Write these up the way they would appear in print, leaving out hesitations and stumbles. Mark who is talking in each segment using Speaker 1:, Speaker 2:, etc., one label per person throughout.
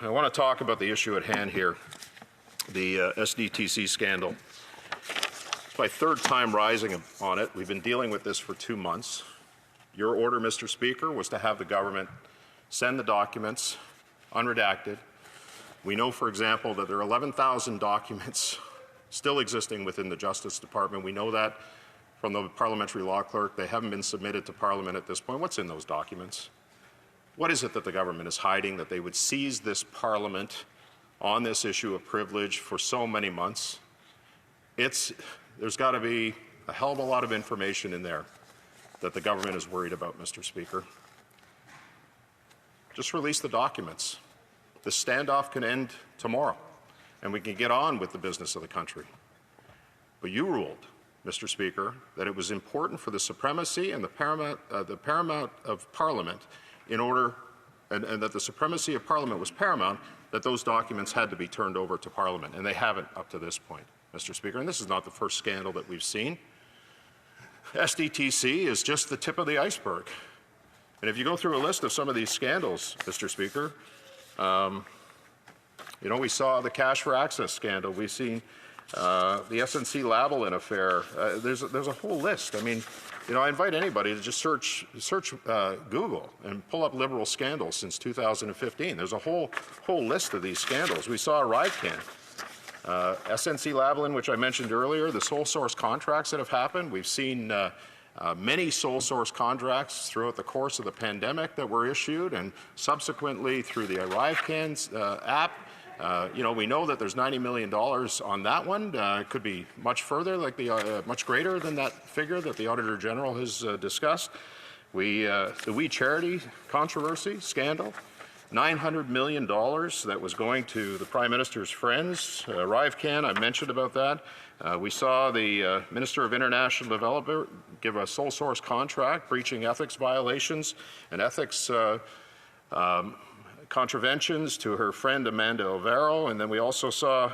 Speaker 1: I want to talk about the issue at hand here, the SDTC scandal. It's my third time rising on it. We've been dealing with this for 2 months. Your order, Mr. Speaker, was to have the government send the documents unredacted. We know, for example, that there are 11,000 documents still existing within the Justice Department. We know that from the parliamentary law clerk. They haven't been submitted to Parliament at this point. What's in those documents? What is it that the government is hiding, that they would seize this Parliament on this issue of privilege for so many months? There's got to be a hell of a lot of information in there that the government is worried about, Mr. Speaker. Just release the documents. The standoff can end tomorrow, and we can get on with the business of the country. But you ruled, Mr. Speaker, that it was important for the supremacy and the paramount of Parliament in order, and that the supremacy of Parliament was paramount, that those documents had to be turned over to Parliament, and they haven't up to this point, Mr. Speaker. And this is not the first scandal that we've seen. SDTC is just the tip of the iceberg. And if you go through a list of some of these scandals, Mr. Speaker, you know, we saw the Cash for Access scandal. We've seen the SNC Lavalin affair. There's a whole list. I mean, you know, I invite anybody to just search Google and pull up Liberal scandals since 2015. There's a whole list of these scandals. We saw ArriveCan, SNC Lavalin, which I mentioned earlier, the sole source contracts that have happened. We've seen many sole source contracts throughout the course of the pandemic that were issued, and subsequently through the ArriveCan app. You know, we know that there's $90 million on that one. It could be much further, like much greater than that figure that the Auditor General has discussed. The We Charity controversy scandal, $900 million that was going to the Prime Minister's friends. ArriveCan, I mentioned about that. We saw the Minister of International Development give a sole source contract, breaching ethics violations and ethics contraventions to her friend Amanda Overo, and then we also saw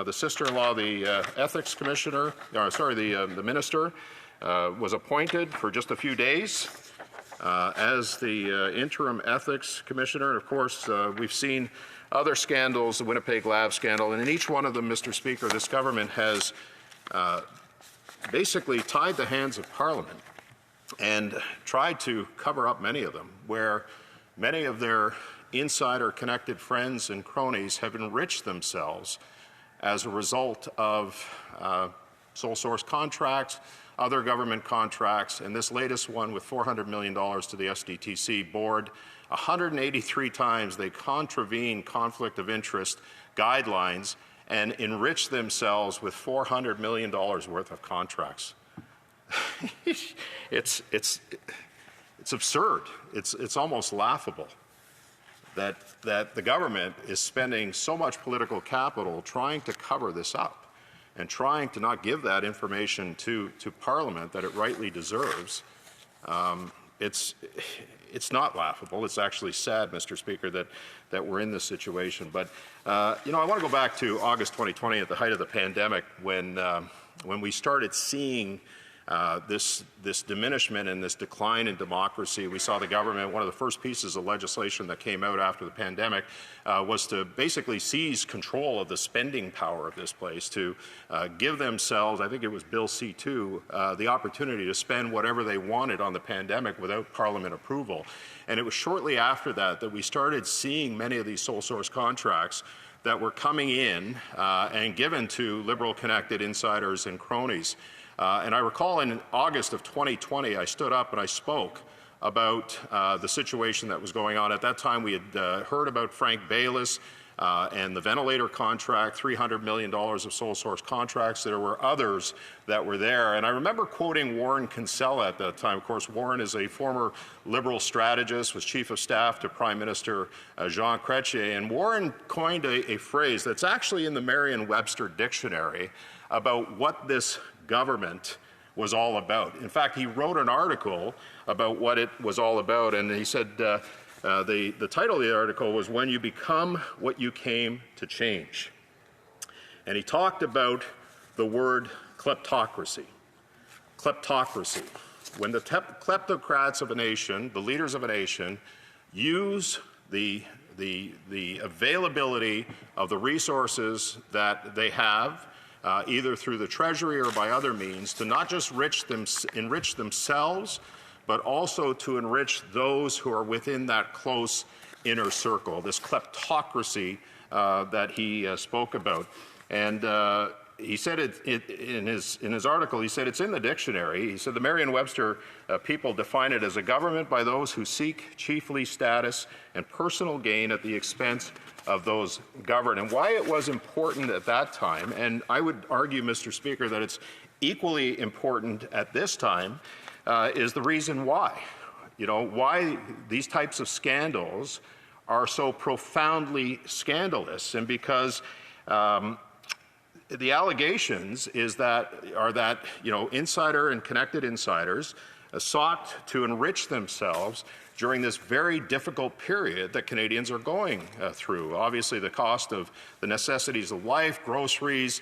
Speaker 1: the sister-in-law, the ethics commissioner, the minister, was appointed for just a few days as the interim ethics commissioner. And of course, we've seen other scandals, the Winnipeg Lab scandal, and in each one of them, Mr. Speaker, this government has basically tied the hands of Parliament and tried to cover up many of them, where many of their insider-connected friends and cronies have enriched themselves as a result of sole source contracts, other government contracts, and this latest one with $400 million to the SDTC board. 183 times they contravene conflict of interest guidelines and enrich themselves with $400 million worth of contracts. It's absurd. It's almost laughable that the government is spending so much political capital trying to cover this up and trying to not give that information to Parliament that it rightly deserves. It's not laughable. It's actually sad, Mr. Speaker, that we're in this situation. But you know, I want to go back to August 2020, at the height of the pandemic, when we started seeing this diminishment and this decline in democracy. We saw the government, one of the first pieces of legislation that came out after the pandemic was to basically seize control of the spending power of this place, to give themselves, I think it was Bill C-2, the opportunity to spend whatever they wanted on the pandemic without Parliament approval. And it was shortly after that that we started seeing many of these sole source contracts that were coming in and given to Liberal connected insiders and cronies. And I recall in August of 2020, I stood up and I spoke about the situation that was going on. At that time, we had heard about Frank Baylis and the ventilator contract, $300 million of sole source contracts. There were others that were there. And I remember quoting Warren Kinsella at that time. Of course, Warren is a former Liberal strategist, was Chief of Staff to Prime Minister Jean Chrétien. And Warren coined a phrase that's actually in the Merriam-Webster dictionary about what this government was all about. In fact, he wrote an article about what it was all about, and he said the title of the article was "When You Become What You Came to Change." And he talked about the word kleptocracy. Kleptocracy. When the kleptocrats of a nation, the leaders of a nation, use the the availability of the resources that they have, either through the treasury or by other means, to not just enrich themselves, but also to enrich those who are within that close inner circle, this kleptocracy that he spoke about. And he said in his article, he said it's in the dictionary. He said the Merriam-Webster people define it as a government by those who seek chiefly status and personal gain at the expense of those governed. And why it was important at that time, and I would argue, Mr. Speaker, that it's equally important at this time, is the reason why. You know, why these types of scandals are so profoundly scandalous, and because the allegations are that you know, insider and connected insiders sought to enrich themselves during this very difficult period that Canadians are going through. Obviously, the cost of the necessities of life, groceries,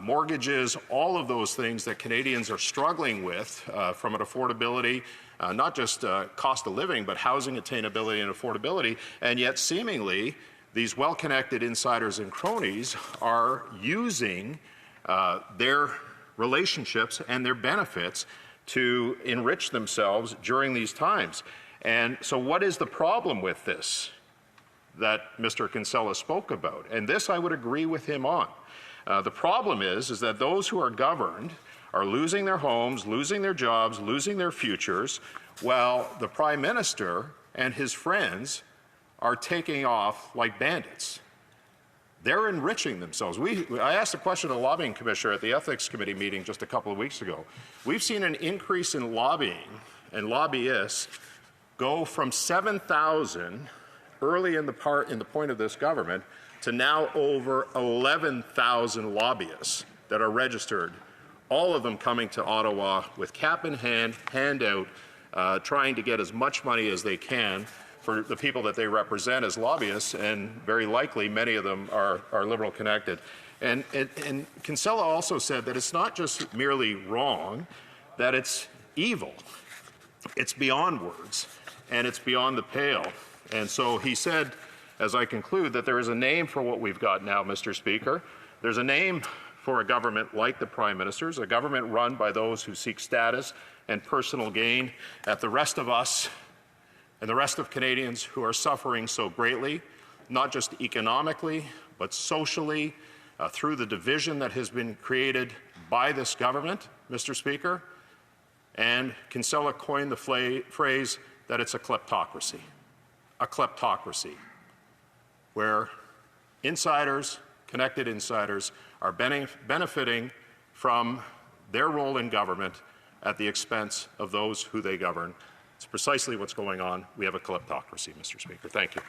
Speaker 1: mortgages, all of those things that Canadians are struggling with from an affordability, not just cost of living, but housing attainability and affordability, and yet seemingly these well-connected insiders and cronies are using their relationships and their benefits to enrich themselves during these times. And so what is the problem with this that Mr. Kinsella spoke about? And this I would agree with him on. The problem is that those who are governed are losing their homes, losing their jobs, losing their futures, while the Prime Minister and his friends are taking off like bandits. They're enriching themselves. I asked a question to the lobbying commissioner at the ethics committee meeting just a couple of weeks ago. We've seen an increase in lobbying and lobbyists go from 7,000 early in the point of this government to now over 11,000 lobbyists that are registered, all of them coming to Ottawa with cap in hand, hand out, trying to get as much money as they can for the people that they represent as lobbyists, and very likely many of them are Liberal connected. And Kinsella also said that it's not just merely wrong, that it's evil. It's beyond words, and it's beyond the pale. And so he said, as I conclude, that there is a name for what we've got now, Mr. Speaker. There's a name for a government like the Prime Minister's, a government run by those who seek status and personal gain, at the rest of us and the rest of Canadians who are suffering so greatly, not just economically, but socially, through the division that has been created by this government, Mr. Speaker. And Kinsella coined the phrase that it's a kleptocracy, where insiders, connected insiders, are benefiting from their role in government at the expense of those who they govern. It's precisely what's going on. We have a kleptocracy, Mr. Speaker. Thank you.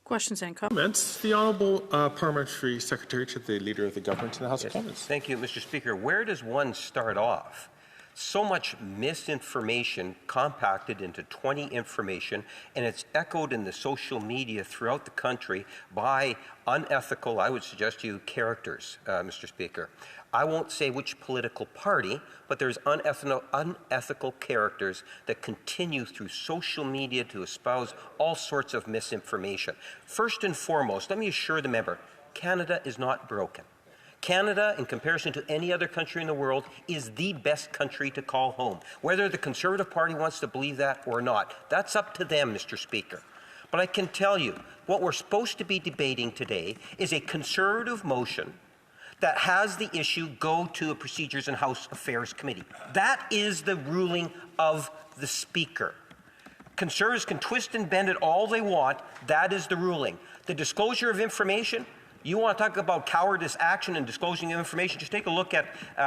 Speaker 2: Questions and comments.
Speaker 3: The Honourable Parliamentary Secretary to the Leader of the Government in the House of Commons.
Speaker 4: Thank you, Mr. Speaker. Where does one start off? So much misinformation compacted into 20 information, and it's echoed in the social media throughout the country by unethical, I would suggest to you, characters, Mr. Speaker. I won't say which political party, but there's unethical characters that continue through social media to espouse all sorts of misinformation. First and foremost, let me assure the member, Canada is not broken. Canada, in comparison to any other country in the world, is the best country to call home. Whether the Conservative Party wants to believe that or not, that's up to them, Mr. Speaker. But I can tell you, what we're supposed to be debating today is a Conservative motion that has the issue go to a Procedures and House Affairs Committee. That is the ruling of the Speaker. Conservatives can twist and bend it all they want. That is the ruling. The disclosure of information, you want to talk about cowardice action and disclosing of information, just take a look at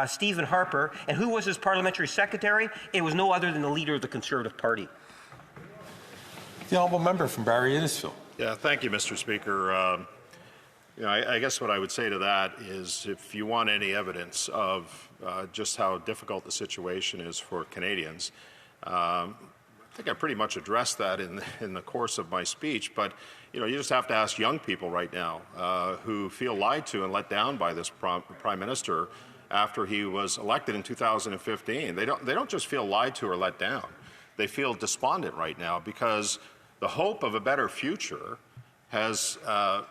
Speaker 4: Stephen Harper. And who was his parliamentary secretary? It was no other than the leader of the Conservative Party.
Speaker 3: The Honourable Member from Barrie Innisfil.
Speaker 1: Yeah, thank you, Mr. Speaker. You know, I guess what I would say to that is, if you want any evidence of just how difficult the situation is for Canadians, I think I pretty much addressed that in the course of my speech. But you know, you just have to ask young people right now who feel lied to and let down by this Prime Minister after he was elected in 2015. They don't just feel lied to or let down. they feel despondent right now because the hope of a better future has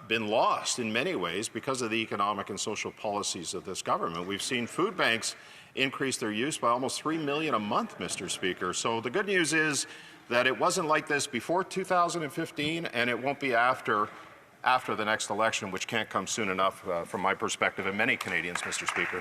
Speaker 1: been lost in many ways because of the economic and social policies of this government. We've seen food banks increase their use by almost 3 million a month, Mr. Speaker. So the good news is that it wasn't like this before 2015, and it won't be after the next election, which can't come soon enough from my perspective and many Canadians, Mr. Speaker.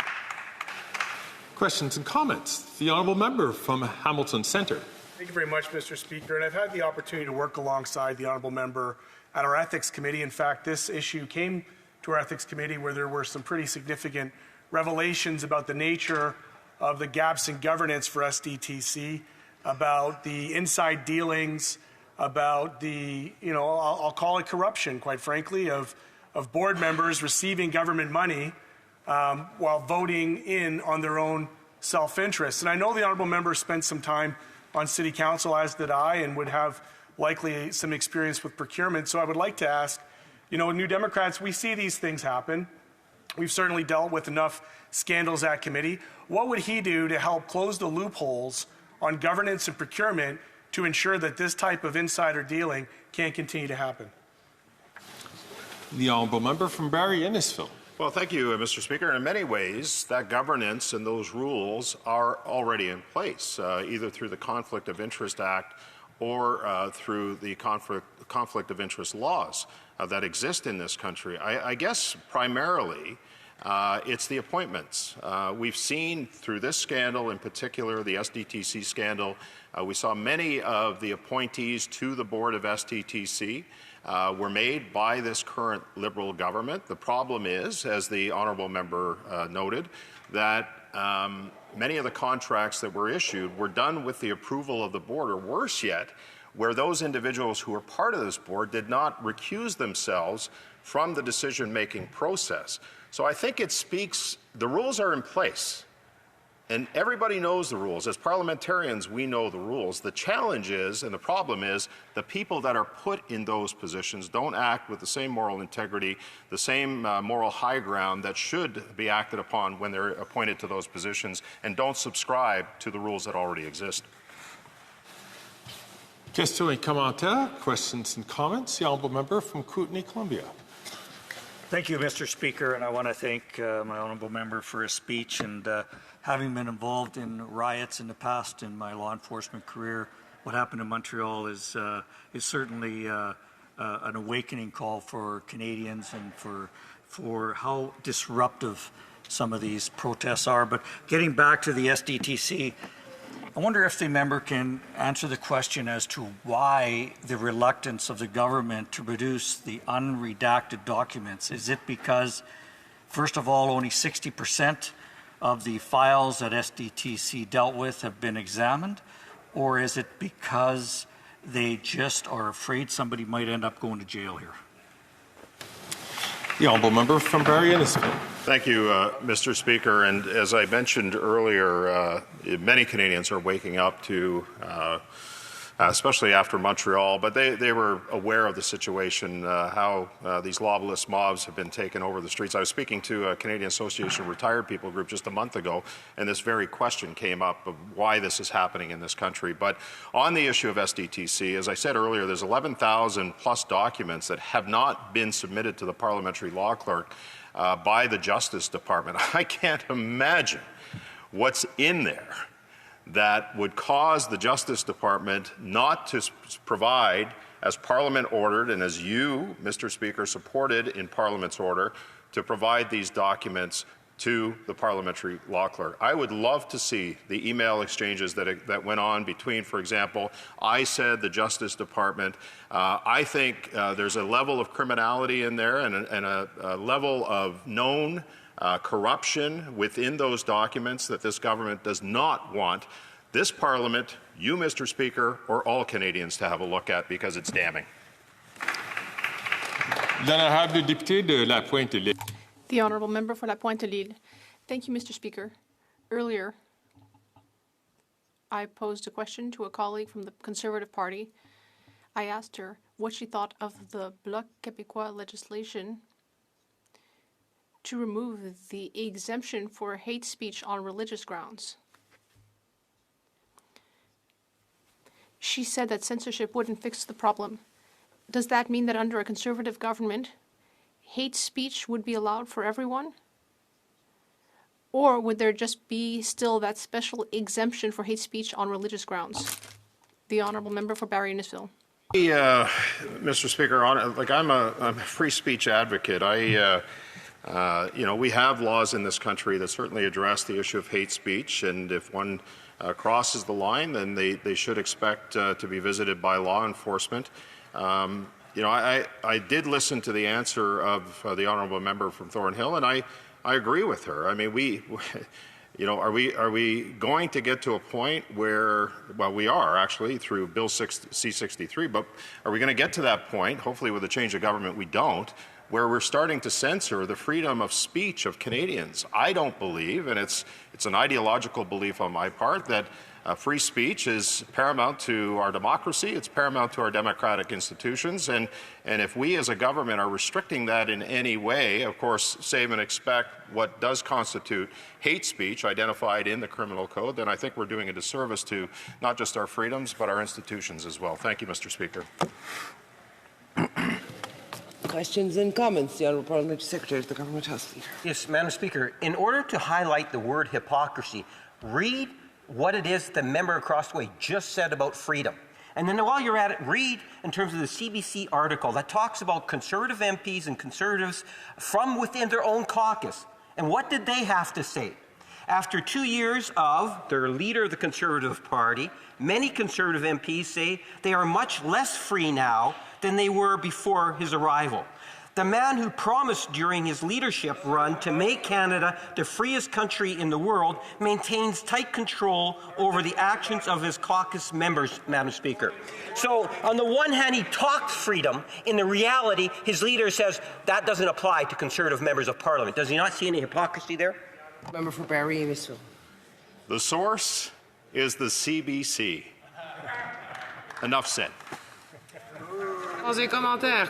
Speaker 3: Questions and comments? The honourable member from Hamilton Centre.
Speaker 5: Thank you very much, Mr. Speaker. And I've had the opportunity to work alongside the honourable member at our Ethics Committee. In fact, this issue came to our Ethics Committee where there were some pretty significant revelations about the nature of the gaps in governance for SDTC, about the inside dealings, about the, I'll call it corruption, quite frankly, of board members receiving government money while voting in on their own self-interest. And I know the honourable member spent some time on City Council, as did I, and would have likely some experience with procurement. So I would like to ask, New Democrats, we see these things happen. We've certainly dealt with enough scandals at committee. What would he do to help close the loopholes on governance and procurement to ensure that this type of insider dealing can't continue to happen?
Speaker 3: The honourable member from Barrie Innisfil.
Speaker 1: Well, thank you, Mr. Speaker. In many ways, that governance and those rules are already in place, either through the Conflict of Interest Act or through the conflict of interest laws that exist in this country. I guess primarily it's the appointments. We've seen through this scandal, in particular the SDTC scandal, we saw many of the appointees to the board of SDTC were made by this current Liberal government. The problem is, as the honourable member noted, that many of the contracts that were issued were done with the approval of the board, or worse yet, where those individuals who were part of this board did not recuse themselves from the decision-making process. So I think it speaks, the rules are in place, and everybody knows the rules. As parliamentarians, we know the rules. The challenge is, and the problem is, the people that are put in those positions don't act with the same moral integrity, the same moral high ground that should be acted upon when they're appointed to those positions, and don't subscribe to the rules that already exist.
Speaker 3: Questions et commentaires, questions and comments. The honourable member from Kootenay, Columbia.
Speaker 6: Thank you, Mr. Speaker, and I want to thank my honourable member for his speech. And having been involved in riots in the past in my law enforcement career, what happened in Montreal is certainly an awakening call for Canadians and for how disruptive some of these protests are. But getting back to the SDTC, I wonder if the member can answer the question as to why the reluctance of the government to produce the unredacted documents. Is it because, first of all, only 60% of the files that SDTC dealt with have been examined? Or is it because they just are afraid somebody might end up going to jail here?
Speaker 3: The honourable member from Barrie Innisfil.
Speaker 1: Thank you, Mr. Speaker. And as I mentioned earlier, many Canadians are waking up to, especially after Montreal, but they were aware of the situation, how these lawless mobs have been taken over the streets. I was speaking to a Canadian Association of Retired People group just a month ago, and this very question came up of why this is happening in this country. But on the issue of SDTC, as I said earlier, there's 11,000 plus documents that have not been submitted to the Parliamentary Law Clerk by the Justice Department. I can't imagine what's in there that would cause the Justice Department not to provide, as Parliament ordered and as you, Mr. Speaker, supported in Parliament's order, to provide these documents to the Parliamentary Law Clerk. I would love to see the email exchanges that went on between, for example, I said the Justice Department. I think there's a level of criminality in there and a level of known corruption within those documents that this government does not want this Parliament, you, Mr. Speaker, or all Canadians to have a look at because it's damning.
Speaker 3: L'honorable député de La Pointe-Lille.
Speaker 2: The honourable member for La Pointe-Lille. Thank you, Mr. Speaker. Earlier, I posed a question to a colleague from the Conservative Party. I asked her what she thought of the Bloc Québécois legislation to remove the exemption for hate speech on religious grounds. she said that censorship wouldn't fix the problem. Does that mean that under a Conservative government, hate speech would be allowed for everyone? Or would there just be still that special exemption for hate speech on religious grounds? The Honourable Member for Barrie Innisfil.
Speaker 1: Mr. Speaker, I'm a free speech advocate. We have laws in this country that certainly address the issue of hate speech, and if one crosses the line, then they should expect to be visited by law enforcement. I did listen to the answer of the Honourable Member from Thornhill, and I agree with her. I mean, are we going to get to a point where, well, we are actually through Bill C-63, but are we going to get to that point, hopefully with a change of government we don't, where we're starting to censor the freedom of speech of Canadians? I don't believe, and it's an ideological belief on my part, that free speech is paramount to our democracy, it's paramount to our democratic institutions, and if we as a government are restricting that in any way, of course, save and expect what does constitute hate speech identified in the criminal code, then I think we're doing a disservice to not just our freedoms, but our institutions as well. Thank you, Mr. Speaker.
Speaker 7: Questions and comments? The Honourable Parliamentary Secretary of the Government House Leader.
Speaker 4: Yes, Madam Speaker, in order to highlight the word hypocrisy, read what it is the member across the way just said about freedom. And then while you're at it, read in terms of the CBC article that talks about Conservative MPs and Conservatives from within their own caucus. And what did they have to say? After 2 years of their leader of the Conservative Party, many Conservative MPs say they are much less free now than they were before his arrival. The man who promised during his leadership run to make Canada the freest country in the world maintains tight control over the actions of his caucus members, Madam Speaker. So, on the one hand, he talks freedom. In the reality, his leader says that doesn't apply to Conservative members of Parliament. Does he not see any hypocrisy there?
Speaker 7: Member for Barrie Innisfil.
Speaker 1: The source is the CBC. Enough said.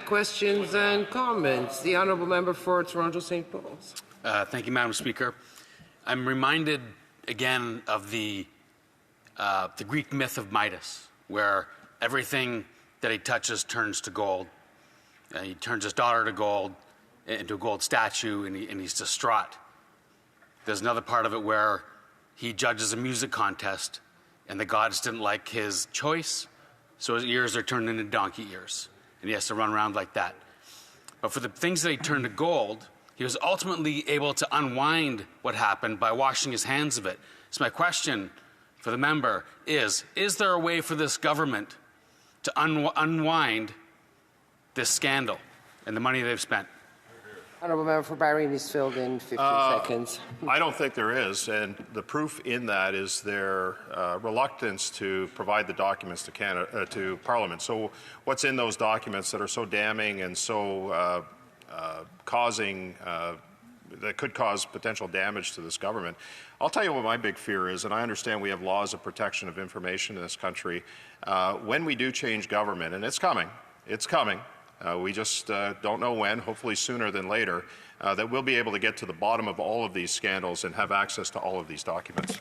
Speaker 7: Questions and comments? The Honourable Member for Toronto St. Paul's.
Speaker 8: Thank you, Madam Speaker. I'm reminded again of the Greek myth of Midas, where everything that he touches turns to gold. He turns his daughter to gold, into a gold statue, and he's distraught. There's another part of it where he judges a music contest, and the gods didn't like his choice, so his ears are turned into donkey ears, and he has to run around like that. But for the things that he turned to gold, he was ultimately able to unwind what happened by washing his hands of it. So my question for the member is there a way for this government to unwind this scandal and the money they've spent?
Speaker 7: Honourable Member for Barrie Innisfil in 15 seconds.
Speaker 1: I don't think there is, and the proof in that is their reluctance to provide the documents to Parliament. So what's in those documents that are so damning and so that could cause potential damage to this government? I'll tell you what my big fear is, and I understand we have laws of protection of information in this country. When we do change government, and it's coming, we just don't know when, hopefully sooner than later, that we'll be able to get to the bottom of all of these scandals and have access to all of these documents.